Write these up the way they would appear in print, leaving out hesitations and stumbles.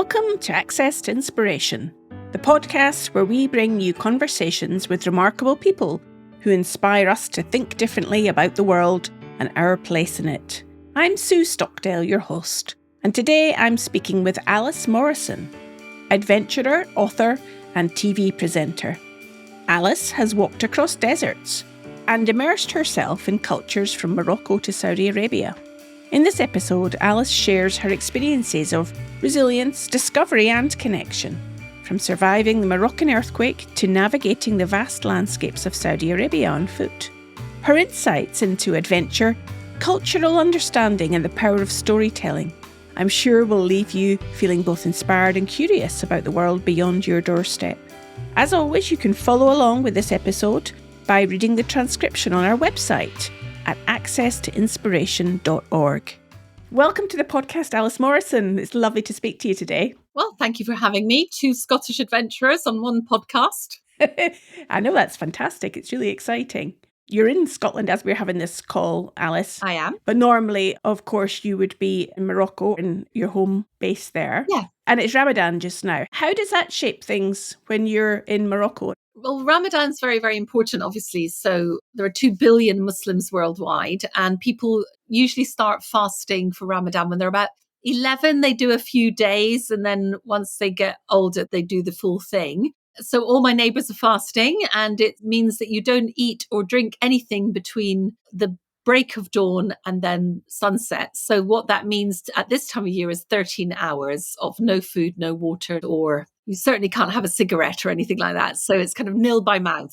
Welcome to Access to Inspiration, the podcast where we bring you conversations with remarkable people who inspire us to think differently about the world and our place in it. I'm Sue Stockdale, your host, and today I'm speaking with Alice Morrison, adventurer, author, and TV presenter. Alice has walked across deserts and immersed herself in cultures from Morocco to Saudi Arabia. In this episode, Alice shares her experiences of resilience, discovery and connection, from surviving the Moroccan earthquake to navigating the vast landscapes of Saudi Arabia on foot. Her insights into adventure, cultural understanding and the power of storytelling, I'm sure will leave you feeling both inspired and curious about the world beyond your doorstep. As always, you can follow along with this episode by reading the transcription on our website at accesstoinspiration.org. Welcome to the podcast, Alice Morrison. It's lovely to speak to you today. Well, thank you for having me. Two Scottish adventurers on one podcast. I know, that's fantastic. It's really exciting. You're in Scotland as we're having this call, Alice. I am. But normally, of course, you would be in Morocco, in your home base there. Yeah. And it's Ramadan just now. How does that shape things when you're in Morocco? Well, Ramadan's very, very important, obviously. So there are 2 billion Muslims worldwide, and people usually start fasting for Ramadan when they're about 11. They do a few days, and then once they get older, they do the full thing. So all my neighbours are fasting, and it means that you don't eat or drink anything between the break of dawn and then sunset. So what that means at this time of year is 13 hours of no food, no water, or you certainly can't have a cigarette or anything like that. So it's kind of nil by mouth.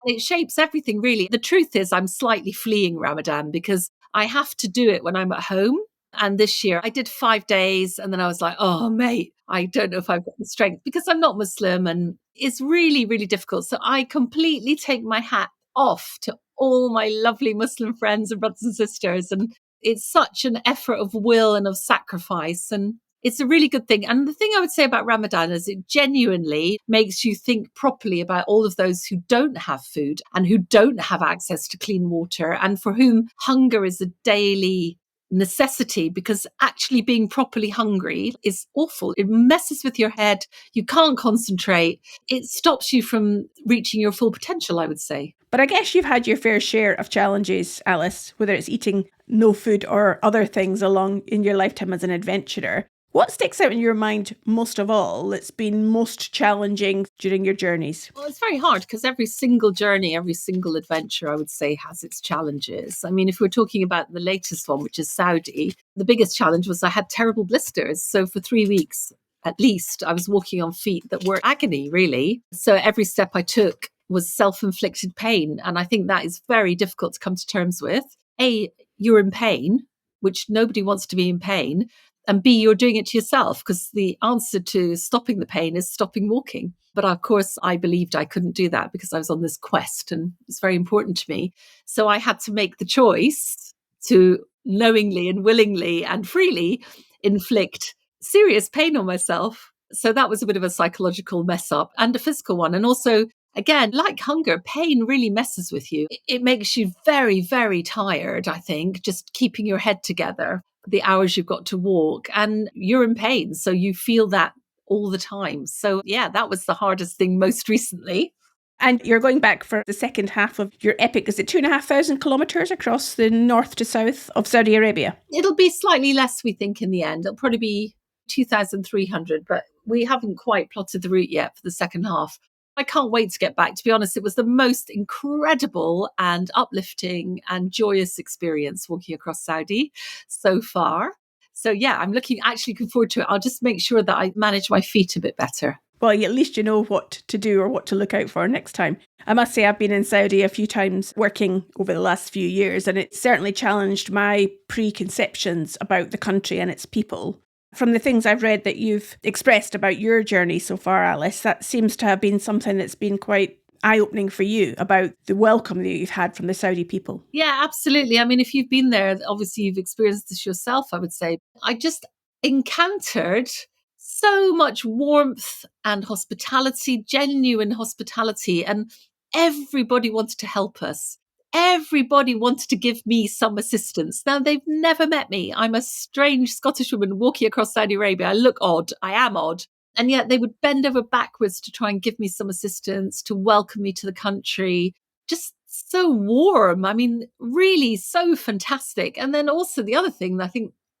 It shapes everything, really. The truth is I'm slightly fleeing Ramadan because I have to do it when I'm at home. And this year I did 5 days and then I was like, oh, mate, I don't know if I've got the strength because I'm not Muslim and it's really, really difficult. So I completely take my hat off to all my lovely Muslim friends and brothers and sisters. And it's such an effort of will and of sacrifice. And it's a really good thing. And the thing I would say about Ramadan is it genuinely makes you think properly about all of those who don't have food and who don't have access to clean water and for whom hunger is a daily necessity, because actually being properly hungry is awful. It messes with your head. You can't concentrate. It stops you from reaching your full potential, I would say. But I guess you've had your fair share of challenges, Alice, whether it's eating no food or other things along in your lifetime as an adventurer. What sticks out in your mind most of all that's been most challenging during your journeys? Well, it's very hard because every single journey, every single adventure, I would say, has its challenges. I mean, if we're talking about the latest one, which is Saudi, the biggest challenge was I had terrible blisters. So for 3 weeks, at least, I was walking on feet that were agony, really. So every step I took was self-inflicted pain. And I think that is very difficult to come to terms with. A, you're in pain, which nobody wants to be in pain. And B, you're doing it to yourself because the answer to stopping the pain is stopping walking. But of course, I believed I couldn't do that because I was on this quest and it's very important to me. So I had to make the choice to knowingly and willingly and freely inflict serious pain on myself. So that was a bit of a psychological mess up and a physical one. And also, again, like hunger, pain really messes with you. It makes you very, very tired, I think, just keeping your head together. The hours you've got to walk and you're in pain. So you feel that all the time. So yeah, that was the hardest thing most recently. And you're going back for the second half of your epic, is it 2,500 kilometres across the north to south of Saudi Arabia? It'll be slightly less, we think, in the end. It'll probably be 2,300, but we haven't quite plotted the route yet for the second half. I can't wait to get back. To be honest, it was the most incredible and uplifting and joyous experience walking across Saudi so far. So yeah, I'm looking forward to it. I'll just make sure that I manage my feet a bit better. Well, at least you know what to do or what to look out for next time. I must say I've been in Saudi a few times working over the last few years, and it certainly challenged my preconceptions about the country and its people. From the things I've read that you've expressed about your journey so far, Alice, that seems to have been something that's been quite eye-opening for you about the welcome that you've had from the Saudi people. Yeah, absolutely. I mean, if you've been there, obviously you've experienced this yourself, I would say. I just encountered so much warmth and hospitality, genuine hospitality, and everybody wanted to help us. everybody wanted to give me some assistance. Now, they've never met me. I'm a strange Scottish woman walking across Saudi Arabia. I look odd. I am odd. And yet they would bend over backwards to try and give me some assistance, to welcome me to the country. Just so warm. I mean, really so fantastic. And then also the other thing,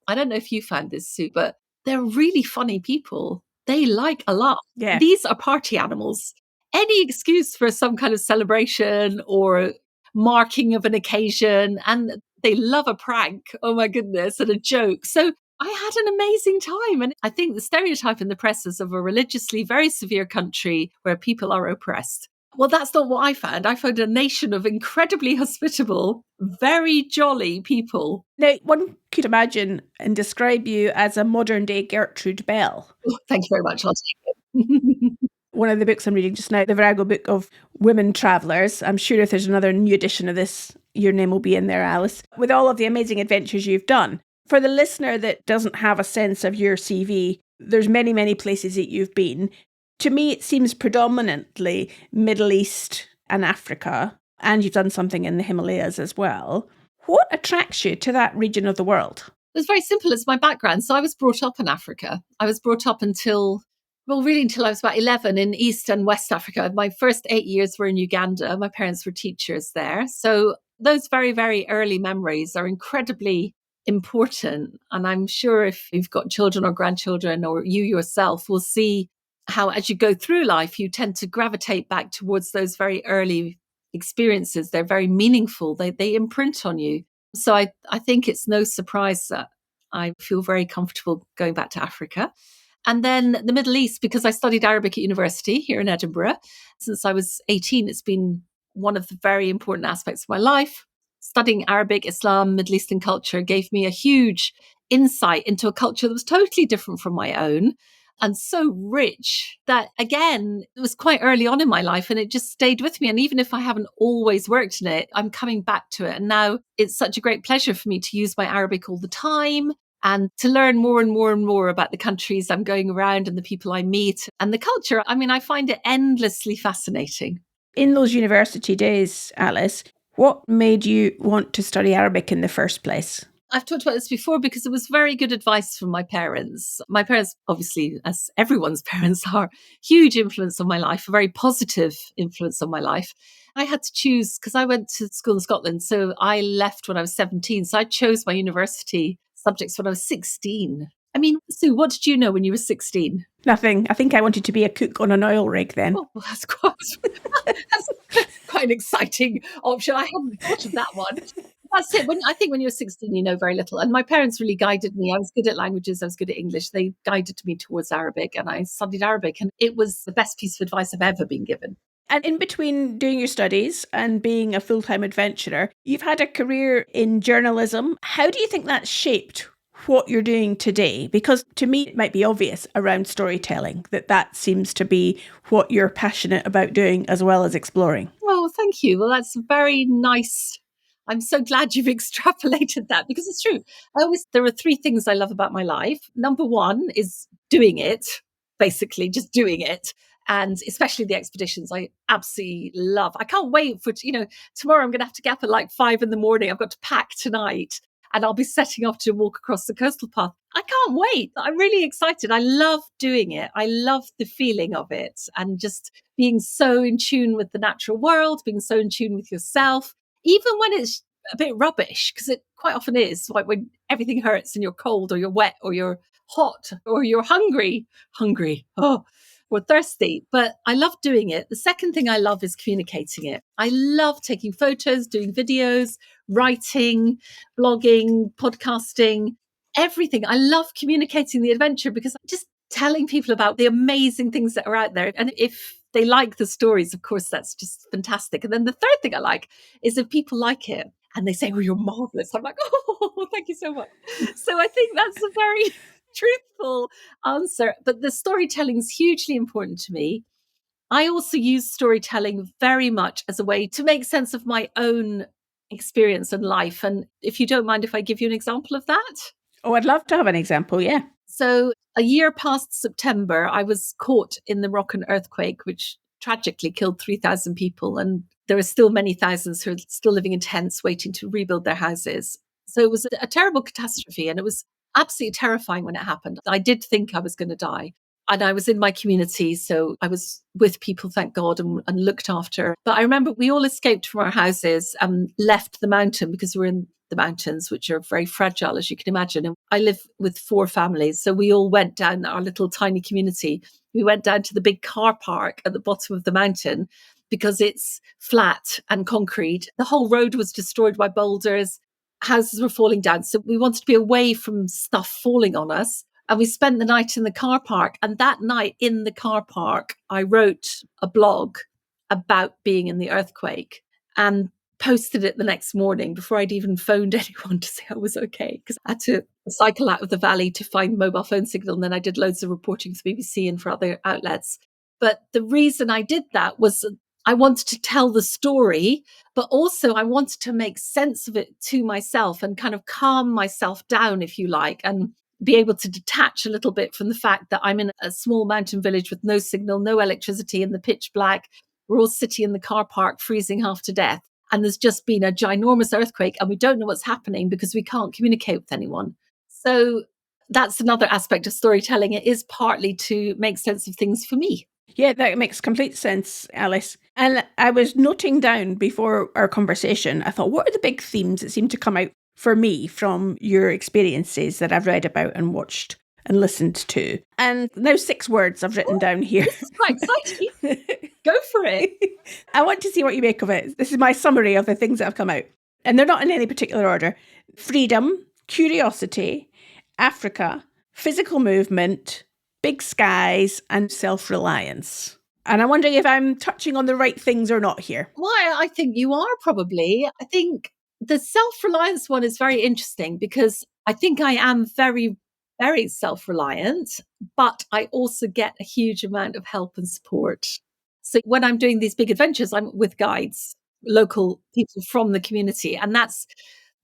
I don't know if you found this, Sue, but they're really funny people. They like a laugh. Yeah. These are party animals. Any excuse for some kind of celebration or marking of an occasion, and they love a prank. Oh my goodness, and a joke. So I had an amazing time. And I think the stereotype in the press is of a religiously very severe country where people are oppressed. Well, that's not what I found. I found a nation of incredibly hospitable, very jolly people. Now, one could imagine and describe you as a modern day Gertrude Bell. Oh, thank you very much. I'll take it. One of the books I'm reading just now, the Virago book of women travellers. I'm sure if there's another new edition of this, your name will be in there, Alice, with all of the amazing adventures you've done. For the listener that doesn't have a sense of your CV, there's many, many places that you've been. To me, it seems predominantly Middle East and Africa, and you've done something in the Himalayas as well. What attracts you to that region of the world? It was very simple. It's my background. So I was brought up in Africa. I was brought up until I was about 11 in East and West Africa. My first 8 years were in Uganda. My parents were teachers there. So those very, very early memories are incredibly important. And I'm sure if you've got children or grandchildren or you yourself will see how as you go through life, you tend to gravitate back towards those very early experiences. They're very meaningful. They imprint on you. So I think it's no surprise that I feel very comfortable going back to Africa. And then the Middle East, because I studied Arabic at university here in Edinburgh. Since I was 18, it's been one of the very important aspects of my life. Studying Arabic, Islam, Middle Eastern culture gave me a huge insight into a culture that was totally different from my own and so rich that, again, it was quite early on in my life and it just stayed with me. And even if I haven't always worked in it, I'm coming back to it. And now it's such a great pleasure for me to use my Arabic all the time and to learn more and more and more about the countries I'm going around and the people I meet and the culture. I mean, I find it endlessly fascinating. In those university days, Alice, what made you want to study Arabic in the first place? I've talked about this before because it was very good advice from my parents. My parents, obviously, as everyone's parents are, huge influence on my life, a very positive influence on my life. I had to choose because I went to school in Scotland. So I left when I was 17. So I chose my university subjects when I was 16. I mean, Sue, what did you know when you were 16? Nothing. I think I wanted to be a cook on an oil rig then. Oh, well, that's quite an exciting option. I hadn't thought of that one. That's it. I think when you're 16, you know very little. And my parents really guided me. I was good at languages. I was good at English. They guided me towards Arabic and I studied Arabic. And it was the best piece of advice I've ever been given. And in between doing your studies and being a full-time adventurer, you've had a career in journalism. How do you think that shaped what you're doing today? Because to me, it might be obvious around storytelling that seems to be what you're passionate about doing as well as exploring. Oh, thank you. Well, that's very nice. I'm so glad you've extrapolated that because it's true. There are 3 things I love about my life. Number 1 is doing it, basically just doing it. And especially the expeditions, I absolutely love. I can't wait for, tomorrow I'm going to have to get up at like 5 a.m. I've got to pack tonight and I'll be setting off to walk across the coastal path. I can't wait. I'm really excited. I love doing it. I love the feeling of it and just being so in tune with the natural world, being so in tune with yourself, even when it's a bit rubbish, because it quite often is, like when everything hurts and you're cold or you're wet or you're hot or you're hungry, or thirsty, but I love doing it. The second thing I love is communicating it. I love taking photos, doing videos, writing, blogging, podcasting, everything. I love communicating the adventure because I'm just telling people about the amazing things that are out there. And if they like the stories, of course, that's just fantastic. And then the third thing I like is if people like it and they say, "Oh, you're marvelous." I'm like, "Oh, thank you so much." So I think that's a very truthful answer. But the storytelling is hugely important to me. I also use storytelling very much as a way to make sense of my own experience and life. And if you don't mind if I give you an example of that. Oh, I'd love to have an example, yeah. So a year past September, I was caught in the Moroccan earthquake, which tragically killed 3,000 people. And there are still many thousands who are still living in tents waiting to rebuild their houses. So it was a terrible catastrophe, and it was absolutely terrifying when it happened. I did think I was going to die. And I was in my community, so I was with people, thank God, and looked after. But I remember we all escaped from our houses and left the mountain because we were in the mountains, which are very fragile, as you can imagine. And I live with 4 families. So we all went down our little tiny community. We went down to the big car park at the bottom of the mountain because it's flat and concrete. The whole road was destroyed by boulders. Houses were falling down. So we wanted to be away from stuff falling on us. And we spent the night in the car park. And that night in the car park, I wrote a blog about being in the earthquake and posted it the next morning before I'd even phoned anyone to say I was okay. Because I had to cycle out of the valley to find mobile phone signal. And then I did loads of reporting for the BBC and for other outlets. But the reason I did that was I wanted to tell the story, but also I wanted to make sense of it to myself and kind of calm myself down, if you like, and be able to detach a little bit from the fact that I'm in a small mountain village with no signal, no electricity, in the pitch black. We're all sitting in the car park, freezing half to death. And there's just been a ginormous earthquake and we don't know what's happening because we can't communicate with anyone. So that's another aspect of storytelling. It is partly to make sense of things for me. Yeah, that makes complete sense, Alice. And I was noting down before our conversation, I thought, what are the big themes that seem to come out for me from your experiences that I've read about and watched and listened to? And now 6 words I've written down here. This is quite exciting. Go for it. I want to see what you make of it. This is my summary of the things that have come out. And they're not in any particular order. Freedom, curiosity, Africa, physical movement, big skies, and self-reliance. And I'm wondering if I'm touching on the right things or not here. Well, I think you are probably. I think the self-reliance one is very interesting because I think I am very, very self-reliant, but I also get a huge amount of help and support. So when I'm doing these big adventures, I'm with guides, local people from the community, and that's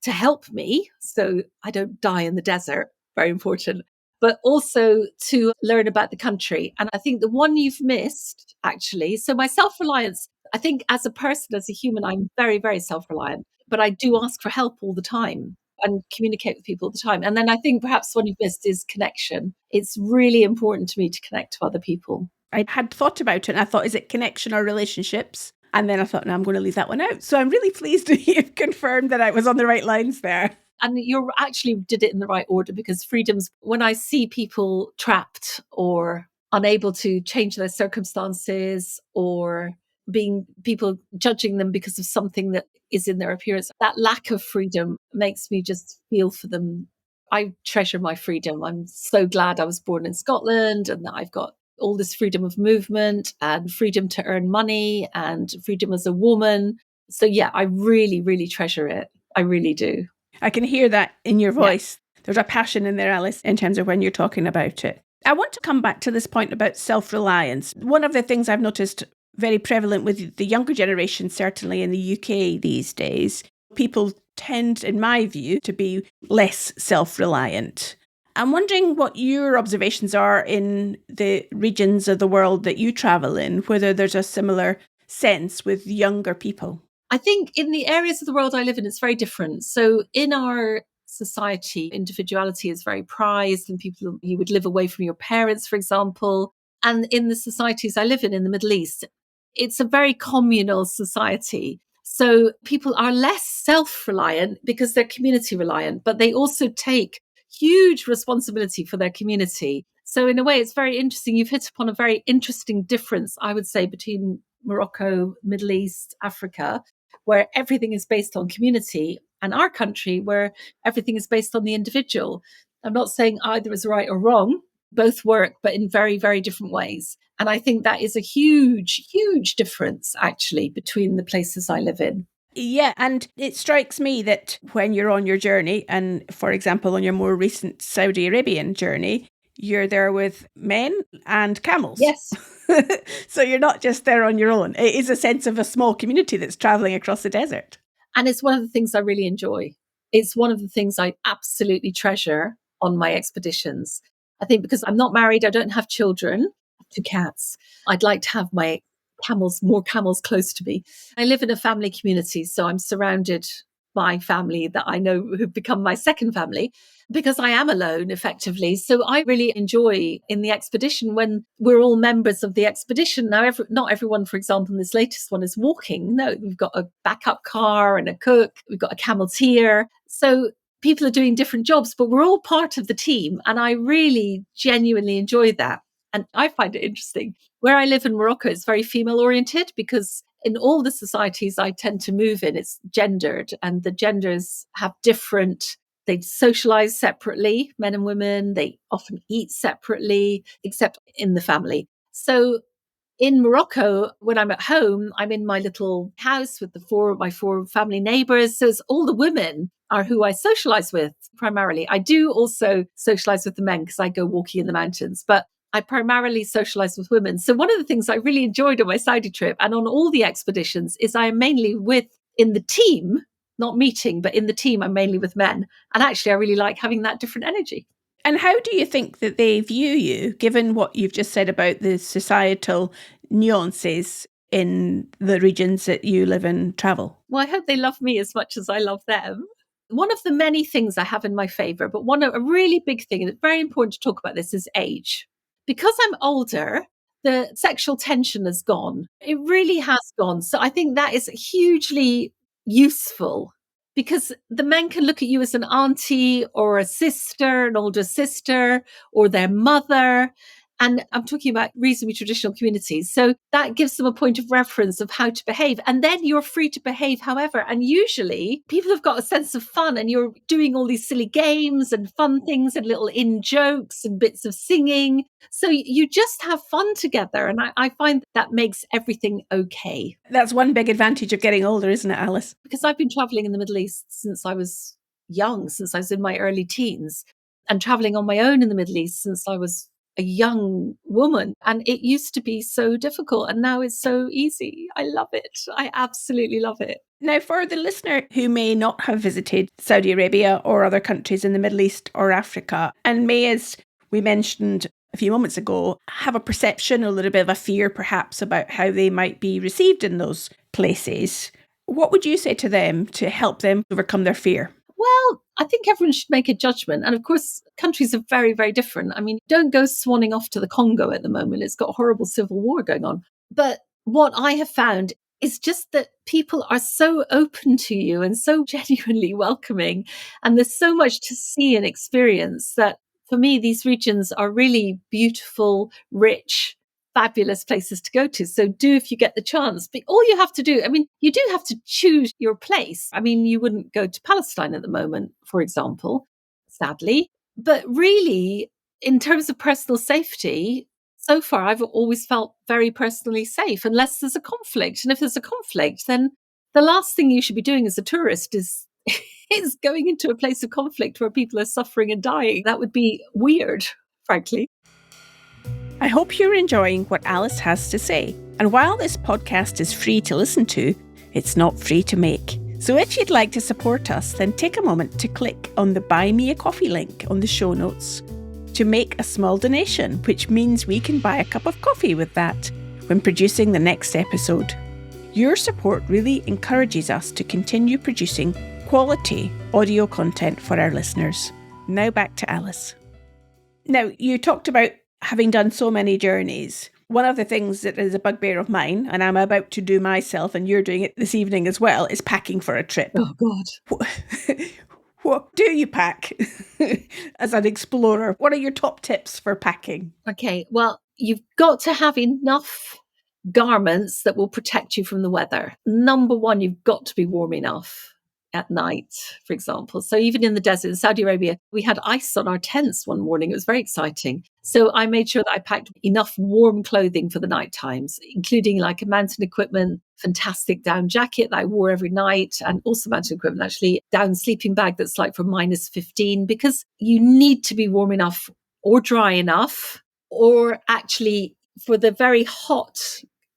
to help me so I don't die in the desert. Very important. But also to learn about the country. And I think the one you've missed, actually, so my self-reliance, I think as a person, as a human, I'm very, very self-reliant, but I do ask for help all the time and communicate with people all the time. And then I think perhaps one you've missed is connection. It's really important to me to connect to other people. I had thought about it and I thought, is it connection or relationships? And then I thought, no, I'm going to leave that one out. So I'm really pleased to you've confirmed that I was on the right lines there. And you actually did it in the right order because freedoms, when I see people trapped or unable to change their circumstances or being people judging them because of something that is in their appearance, that lack of freedom makes me just feel for them. I treasure my freedom. I'm so glad I was born in Scotland and that I've got all this freedom of movement and freedom to earn money and freedom as a woman. So yeah, I really, really treasure it. I really do. I can hear that in your voice. Yeah. There's a passion in there, Alice, in terms of when you're talking about it. I want to come back to this point about self-reliance. One of the things I've noticed very prevalent with the younger generation, certainly in the UK these days, people tend, in my view, to be less self-reliant. I'm wondering what your observations are in the regions of the world that you travel in, whether there's a similar sense with younger people. I think in the areas of the world I live in, it's very different. So in our society, individuality is very prized and people, you would live away from your parents, for example. And in the societies I live in the Middle East, it's a very communal society. So people are less self-reliant because they're community reliant, but they also take huge responsibility for their community. So in a way, it's very interesting. You've hit upon a very interesting difference, I would say, between Morocco, Middle East, Africa, where everything is based on community, and our country, where everything is based on the individual. I'm not saying either is right or wrong. Both work, but in very, very different ways. And I think that is a huge, huge difference, actually, between the places I live in. Yeah, and it strikes me that when you're on your journey, and for example, on your more recent Saudi Arabian journey, you're there with men and camels. Yes. So you're not just there on your own. It is a sense of a small community that's traveling across the desert. And it's one of the things I really enjoy. It's one of the things I absolutely treasure on my expeditions. I think because I'm not married, I don't have children, I have 2 cats. I'd like to have my more camels close to me. I live in a family community, so I'm surrounded by family that I know who've become my second family because I am alone effectively. So I really enjoy in the expedition when we're all members of the expedition. Now, not everyone, for example, in this latest one is walking. No, we've got a backup car and a cook. We've got a camelteer. So people are doing different jobs, but we're all part of the team. And I really genuinely enjoy that. And I find it interesting. Where I live in Morocco, it's very female oriented because in all the societies I tend to move in, it's gendered and the genders have different, they socialize separately, men and women, they often eat separately, except in the family. So in Morocco, when I'm at home, I'm in my little house with my four family neighbors. So it's all the women are who I socialize with primarily. I do also socialize with the men because I go walking in the mountains, but I primarily socialize with women. So one of the things I really enjoyed on my Saudi trip and on all the expeditions is I am mainly in the team, not meeting, but in the team, I'm mainly with men. And actually, I really like having that different energy. And how do you think that they view you, given what you've just said about the societal nuances in the regions that you live and travel? Well, I hope they love me as much as I love them. One of the many things I have in my favor, but a really big thing, and it's very important to talk about this, is age. Because I'm older, the sexual tension has gone. It really has gone. So I think that is hugely useful because the men can look at you as an auntie or a sister, an older sister, or their mother. And I'm talking about reasonably traditional communities. So that gives them a point of reference of how to behave. And then you're free to behave however. And usually people have got a sense of fun and you're doing all these silly games and fun things and little in jokes and bits of singing. So you just have fun together. And I find that makes everything okay. That's one big advantage of getting older, isn't it, Alice? Because I've been traveling in the Middle East since I was young, since I was in my early teens, and traveling on my own in the Middle East since I was a young woman. And it used to be so difficult and now it's so easy. I love it. I absolutely love it. Now, for the listener who may not have visited Saudi Arabia or other countries in the Middle East or Africa, and may, as we mentioned a few moments ago, have a perception, a little bit of a fear perhaps about how they might be received in those places, what would you say to them to help them overcome their fear? Well, I think everyone should make a judgment. And of course, countries are very, very different. I mean, don't go swanning off to the Congo at the moment. It's got a horrible civil war going on. But what I have found is just that people are so open to you and so genuinely welcoming. And there's so much to see and experience that for me, these regions are really beautiful, rich, fabulous places to go to. So do if you get the chance. But all you have to do, I mean, you do have to choose your place. I mean, you wouldn't go to Palestine at the moment, for example, sadly. But really, in terms of personal safety, so far I've always felt very personally safe unless there's a conflict. And if there's a conflict, then the last thing you should be doing as a tourist is is going into a place of conflict where people are suffering and dying. That would be weird, frankly. I hope you're enjoying what Alice has to say. And while this podcast is free to listen to, it's not free to make. So if you'd like to support us, then take a moment to click on the Buy Me a Coffee link on the show notes to make a small donation, which means we can buy a cup of coffee with that when producing the next episode. Your support really encourages us to continue producing quality audio content for our listeners. Now back to Alice. Now, you talked about having done so many journeys. One of the things that is a bugbear of mine, and I'm about to do myself, and you're doing it this evening as well, is packing for a trip. Oh, God. What do you pack as an explorer? What are your top tips for packing? Okay, well, you've got to have enough garments that will protect you from the weather. Number one, you've got to be warm enough at night, for example. So even in the desert in Saudi Arabia, we had ice on our tents one morning. It was very exciting. So I made sure that I packed enough warm clothing for the night times, including like a mountain equipment, fantastic down jacket that I wore every night, and also mountain equipment, actually down sleeping bag that's like for -15, because you need to be warm enough or dry enough, or actually for the very hot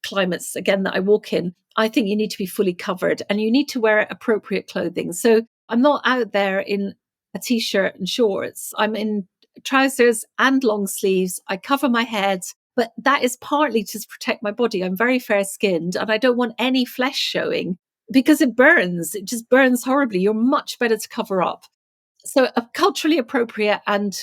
climates, again, that I walk in, I think you need to be fully covered and you need to wear appropriate clothing. So I'm not out there in a t-shirt and shorts. I'm in trousers and long sleeves. I cover my head, But that is partly to protect my body. I'm very fair skinned and I don't want any flesh showing because it burns. It just burns horribly. You're much better to cover up. So culturally appropriate and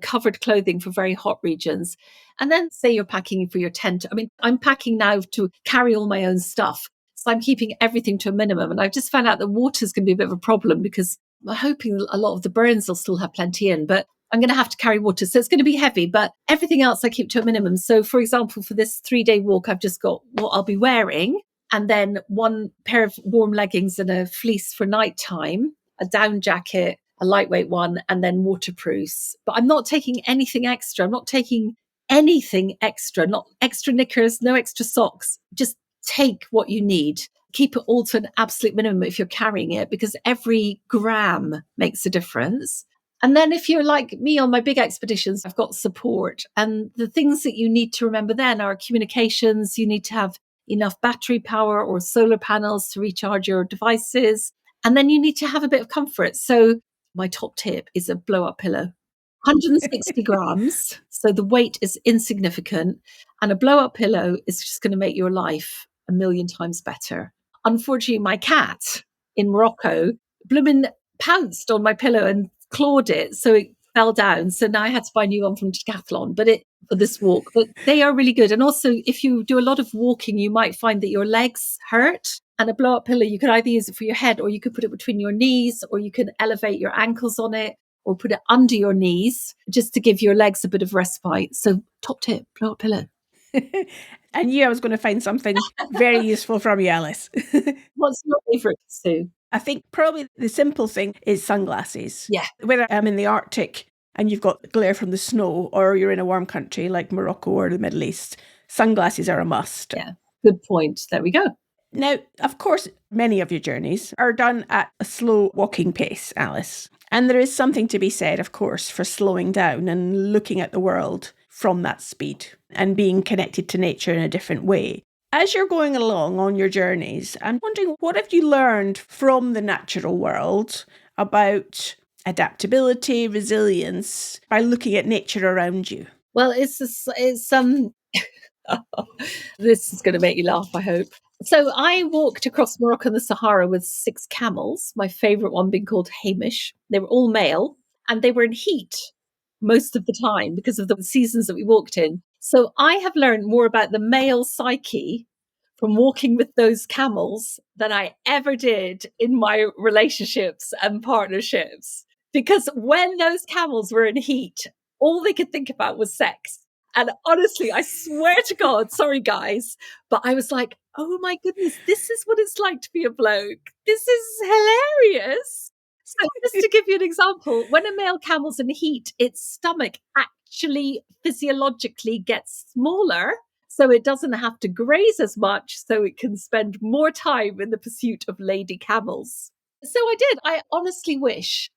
covered clothing for very hot regions. And then say you're packing for your tent. I mean, I'm packing now to carry all my own stuff. So I'm keeping everything to a minimum. And I've just found out that water is going to be a bit of a problem because I'm hoping a lot of the burns will still have plenty in, but I'm going to have to carry water. So it's going to be heavy, but everything else I keep to a minimum. So for example, for this 3-day walk, I've just got what I'll be wearing and then one pair of warm leggings and a fleece for nighttime, a down jacket, a lightweight one, and then waterproofs. But I'm not taking anything extra. I'm not taking anything extra, not extra knickers, no extra socks. Just take what you need. Keep it all to an absolute minimum if you're carrying it, because every gram makes a difference. And then if you're like me on my big expeditions, I've got support. And the things that you need to remember then are communications. You need to have enough battery power or solar panels to recharge your devices. And then you need to have a bit of comfort. So my top tip is a blow-up pillow. 160 grams. So the weight is insignificant. And a blow-up pillow is just going to make your life a million times better. Unfortunately, my cat in Morocco bloomin' pounced on my pillow and clawed it. So it fell down. So now I had to buy a new one from Decathlon, for this walk. But they are really good. And also, if you do a lot of walking, you might find that your legs hurt. And a blow-up pillow, you could either use it for your head or you could put it between your knees, or you can elevate your ankles on it or put it under your knees just to give your legs a bit of respite. So top tip, blow-up pillow. I knew I was going to find something very useful from you, Alice. What's your favourite, Sue? I think probably the simple thing is sunglasses. Yeah. Whether I'm in the Arctic and you've got glare from the snow, or you're in a warm country like Morocco or the Middle East, sunglasses are a must. Yeah, good point. There we go. Now, of course, many of your journeys are done at a slow walking pace, Alice. And there is something to be said, of course, for slowing down and looking at the world from that speed and being connected to nature in a different way. As you're going along on your journeys, I'm wondering, what have you learned from the natural world about adaptability, resilience, by looking at nature around you? Well, it's this is going to make you laugh, I hope. So I walked across Morocco and the Sahara with 6 camels, my favourite one being called Hamish. They were all male and they were in heat most of the time because of the seasons that we walked in. So I have learned more about the male psyche from walking with those camels than I ever did in my relationships and partnerships. Because when those camels were in heat, all they could think about was sex. And honestly, I swear to God, sorry guys, but I was like, oh my goodness, this is what it's like to be a bloke. This is hilarious. So just to give you an example, when a male camel's in heat, its stomach actually physiologically gets smaller, so it doesn't have to graze as much, so it can spend more time in the pursuit of lady camels. So I did. I honestly wish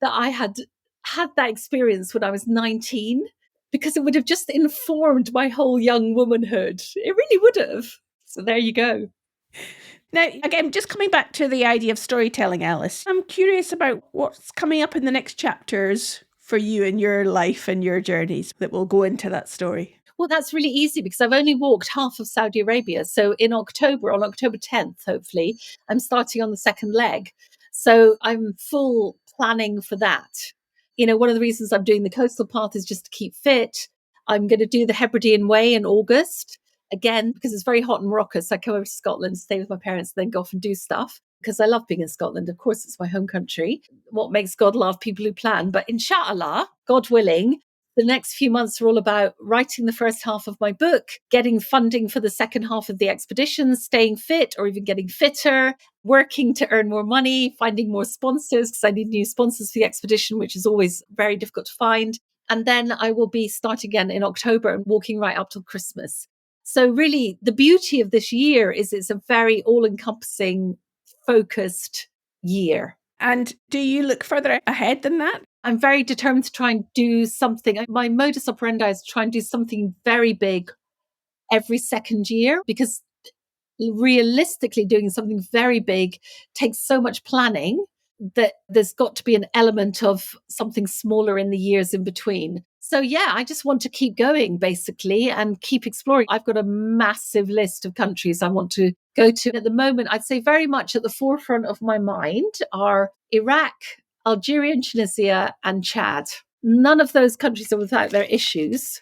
that I had that experience when I was 19, because it would have just informed my whole young womanhood. It really would have. So there you go. Now, again, just coming back to the idea of storytelling, Alice, I'm curious about what's coming up in the next chapters for you in your life and your journeys that will go into that story. Well, that's really easy because I've only walked half of Saudi Arabia. So in October, on October 10th, hopefully, I'm starting on the second leg. So I'm full planning for that. You know, one of the reasons I'm doing the coastal path is just to keep fit. I'm going to do the Hebridean Way in August. Again, because it's very hot in Morocco. So I come over to Scotland, stay with my parents, then go off and do stuff. Because I love being in Scotland. Of course, it's my home country. What makes God laugh? People who plan. But inshallah, God willing, the next few months are all about writing the first half of my book, getting funding for the second half of the expedition, staying fit or even getting fitter, working to earn more money, finding more sponsors because I need new sponsors for the expedition, which is always very difficult to find. And then I will be starting again in October and walking right up till Christmas. So really, the beauty of this year is it's a very all-encompassing, focused year. And do you look further ahead than that? I'm very determined to try and do something. My modus operandi is to try and do something very big every second year, because realistically doing something very big takes so much planning that there's got to be an element of something smaller in the years in between. So, yeah, I just want to keep going basically and keep exploring. I've got a massive list of countries I want to go to. At the moment, I'd say very much at the forefront of my mind are Iraq, Algeria and Tunisia, and Chad. None of those countries are without their issues.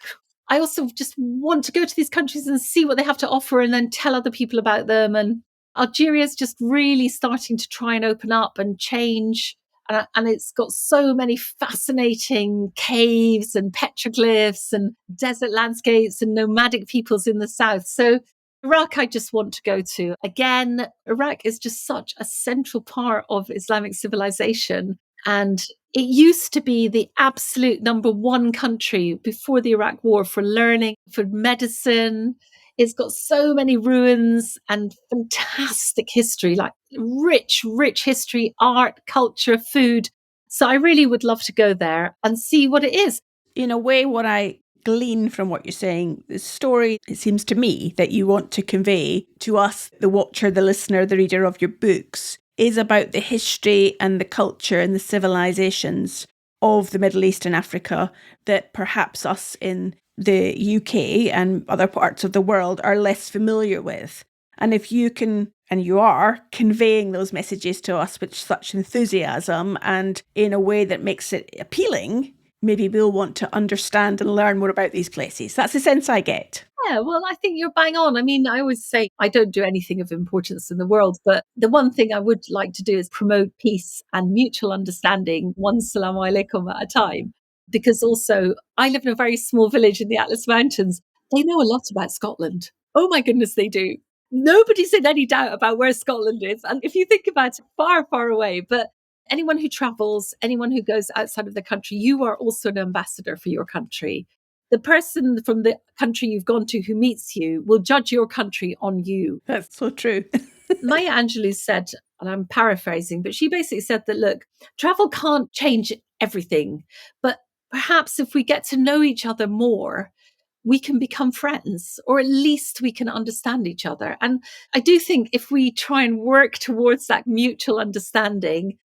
I also just want to go to these countries and see what they have to offer and then tell other people about them. And Algeria is just really starting to try and open up and change. And it's got so many fascinating caves and petroglyphs and desert landscapes and nomadic peoples in the south. So Iraq, I just want to go to. Again, Iraq is just such a central part of Islamic civilization. And it used to be the absolute number one country before the Iraq War for learning, for medicine. It's got so many ruins and fantastic history, like rich, rich history, art, culture, food. So I really would love to go there and see what it is. In a way, what I glean from what you're saying, the story, it seems to me, that you want to convey to us, the watcher, the listener, the reader of your books, is about the history and the culture and the civilizations of the Middle East and Africa that perhaps us in the UK and other parts of the world are less familiar with. And if you can, and you are, conveying those messages to us with such enthusiasm and in a way that makes it appealing, maybe we'll want to understand and learn more about these places. That's the sense I get. Yeah, well, I think you're bang on. I mean, I always say I don't do anything of importance in the world, but the one thing I would like to do is promote peace and mutual understanding, one salam alaikum at a time. Because also, I live in a very small village in the Atlas Mountains. They know a lot about Scotland. Oh my goodness, they do. Nobody's in any doubt about where Scotland is. And if you think about it, far, far away. But anyone who travels, anyone who goes outside of the country, you are also an ambassador for your country. The person from the country you've gone to who meets you will judge your country on you. That's so true. Maya Angelou said, and I'm paraphrasing, but she basically said that, look, travel can't change everything, but perhaps if we get to know each other more, we can become friends, or at least we can understand each other. And I do think if we try and work towards that mutual understanding,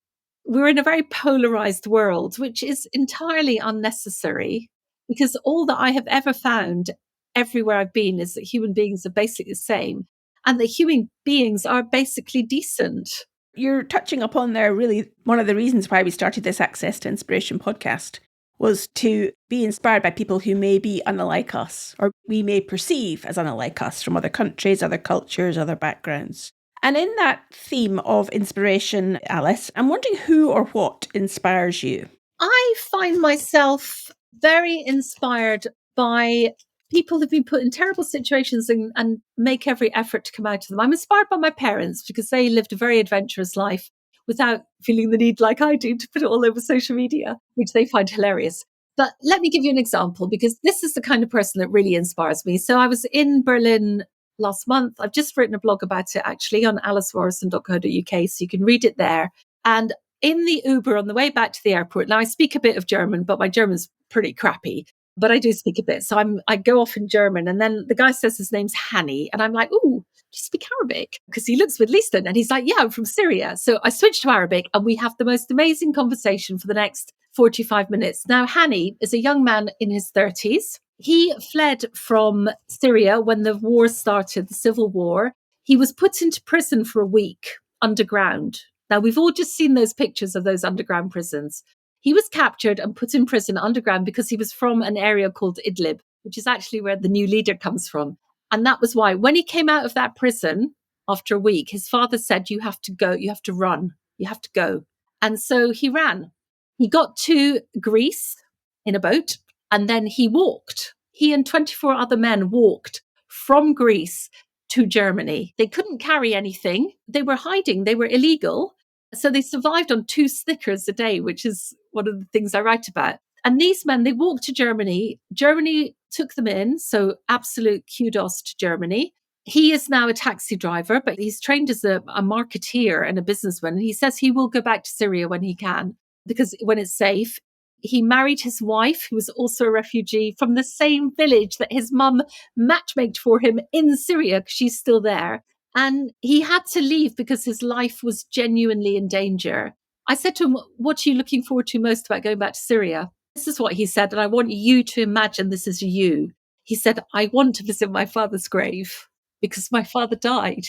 we're in a very polarized world, which is entirely unnecessary, because all that I have ever found everywhere I've been is that human beings are basically the same and that human beings are basically decent. You're touching upon there really one of the reasons why we started this Access to Inspiration podcast was to be inspired by people who may be unlike us, or we may perceive as unlike us from other countries, other cultures, other backgrounds. And in that theme of inspiration, Alice, I'm wondering who or what inspires you? I find myself very inspired by people who've been put in terrible situations and make every effort to come out of them. I'm inspired by my parents because they lived a very adventurous life without feeling the need, like I do, to put it all over social media, which they find hilarious. But let me give you an example, because this is the kind of person that really inspires me. So I was in Berlin last month. I've just written a blog about it actually on alicemorrison.co.uk, so you can read it there. And in the Uber on the way back to the airport, now I speak a bit of German, but my German's pretty crappy, but I do speak a bit. So I go off in German, and then the guy says his name's Hani, and I'm like, ooh, do you speak Arabic? Because he looks Middle Eastern, and he's like, yeah, I'm from Syria. So I switch to Arabic, and we have the most amazing conversation for the next 45 minutes. Now, Hani is a young man in his 30s. He fled from Syria when the war started, the civil war. He was put into prison for a week underground. Now, we've all just seen those pictures of those underground prisons. He was captured and put in prison underground because he was from an area called Idlib, which is actually where the new leader comes from. And that was why when he came out of that prison after a week, his father said, you have to go, you have to run, you have to go. And so he ran. He got to Greece in a boat, and then he walked. He and 24 other men walked from Greece to Germany. They couldn't carry anything. They were hiding. They were illegal. So they survived on 2 Snickers a day, which is one of the things I write about. And these men, they walked to Germany. Germany took them in. So absolute kudos to Germany. He is now a taxi driver, but he's trained as a marketeer and a businessman. And he says he will go back to Syria when he can, because when it's safe. He married his wife, who was also a refugee from the same village that his mum matchmaked for him in Syria, because she's still there. And he had to leave because his life was genuinely in danger. I said to him, what are you looking forward to most about going back to Syria? This is what he said, and I want you to imagine this is you. He said, I want to visit my father's grave because my father died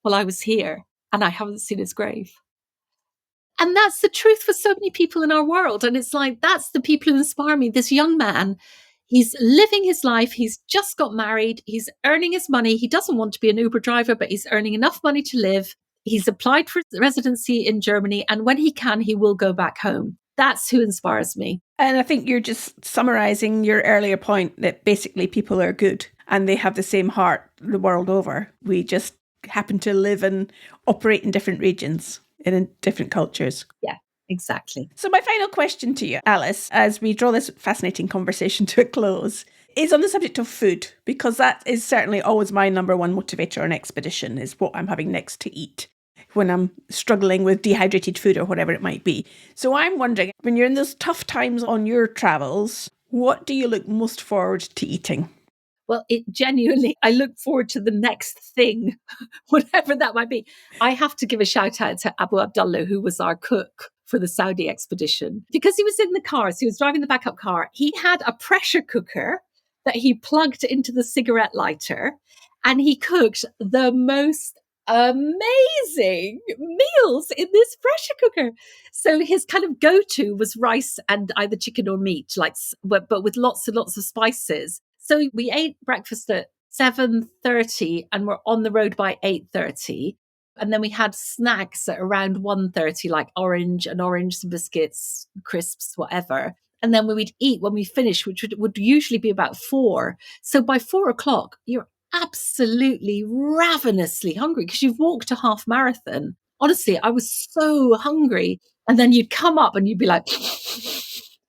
while I was here and I haven't seen his grave. And that's the truth for so many people in our world. And it's like, that's the people who inspire me. This young man, he's living his life. He's just got married. He's earning his money. He doesn't want to be an Uber driver, but he's earning enough money to live. He's applied for residency in Germany. And when he can, he will go back home. That's who inspires me. And I think you're just summarising your earlier point that basically people are good and they have the same heart the world over. We just happen to live and operate in different regions and in different cultures. Yeah, exactly. So my final question to you, Alice, as we draw this fascinating conversation to a close, is on the subject of food, because that is certainly always my number one motivator on expedition, is what I'm having next to eat when I'm struggling with dehydrated food or whatever it might be. So I'm wondering, when you're in those tough times on your travels, what do you look most forward to eating? Well, it genuinely, I look forward to the next thing, whatever that might be. I have to give a shout out to Abu Abdullah, who was our cook for the Saudi expedition, because he was in the car. So he was driving the backup car. He had a pressure cooker that he plugged into the cigarette lighter, and he cooked the most amazing meals in this pressure cooker. So his kind of go-to was rice and either chicken or meat, but with lots and lots of spices. So we ate breakfast at 7:30 and we're on the road by 8:30. And then we had snacks at around 1:30, like orange, some biscuits, crisps, whatever. And then we'd eat when we finished, which would usually be about 4. So by 4 o'clock, you're absolutely ravenously hungry because you've walked a half marathon. Honestly, I was so hungry. And then you'd come up and you'd be like,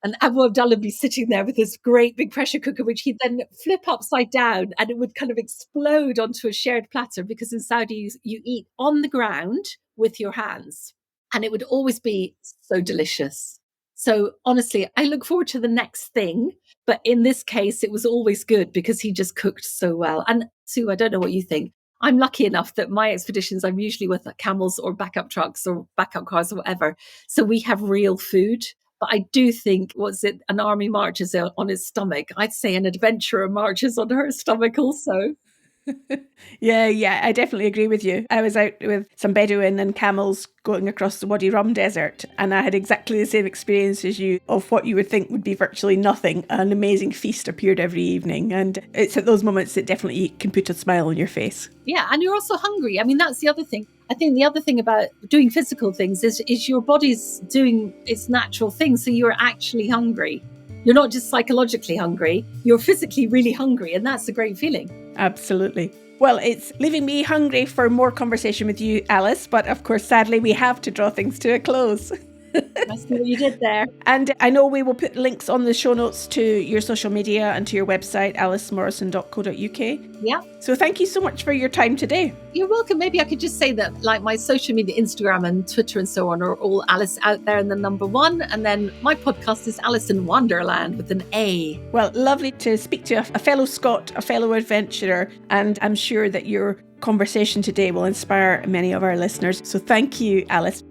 and Abu Abdullah would be sitting there with this great big pressure cooker, which he'd then flip upside down and it would kind of explode onto a shared platter, because in Saudi, you eat on the ground with your hands. And it would always be so delicious. So honestly, I look forward to the next thing. But in this case, it was always good because he just cooked so well. And Sue, I don't know what you think. I'm lucky enough that my expeditions, I'm usually with camels or backup trucks or backup cars or whatever. So we have real food. But I do think, an army marches on his stomach? I'd say an adventurer marches on her stomach also. Yeah, I definitely agree with you. I was out with some Bedouin and camels going across the Wadi Rum desert, and I had exactly the same experience as you of what you would think would be virtually nothing. An amazing feast appeared every evening, and it's at those moments that definitely can put a smile on your face. Yeah, and you're also hungry. I mean, that's the other thing. I think the other thing about doing physical things is your body's doing its natural thing, so you're actually hungry. You're not just psychologically hungry, you're physically really hungry, and that's a great feeling. Absolutely. Well, it's leaving me hungry for more conversation with you, Alice, but of course, sadly, we have to draw things to a close. I see what you did there. And I know we will put links on the show notes to your social media and to your website, alicemorrison.co.uk. Yeah. So thank you so much for your time today. You're welcome. Maybe I could just say that, like, my social media, Instagram and Twitter and so on, are all Alice out there and the number 1. And then my podcast is Alice in Wonderland with an A. Well, lovely to speak to a fellow Scot, a fellow adventurer, and I'm sure that your conversation today will inspire many of our listeners. So thank you, Alice.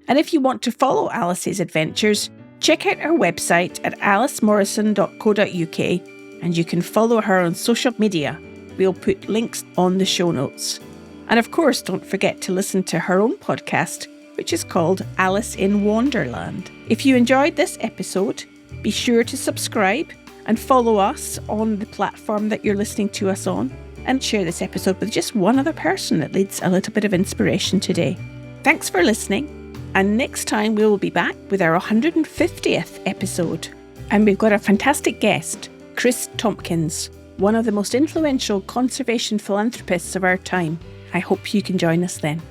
And if you want to follow Alice's adventures, check out her website at alicemorrison.co.uk, and you can follow her on social media. We'll put links on the show notes. And of course, don't forget to listen to her own podcast, which is called Alice in Wonderland. If you enjoyed this episode, be sure to subscribe and follow us on the platform that you're listening to us on, and share this episode with just one other person that needs a little bit of inspiration today. Thanks for listening. And next time we will be back with our 150th episode. And we've got a fantastic guest, Chris Tompkins, one of the most influential conservation philanthropists of our time. I hope you can join us then.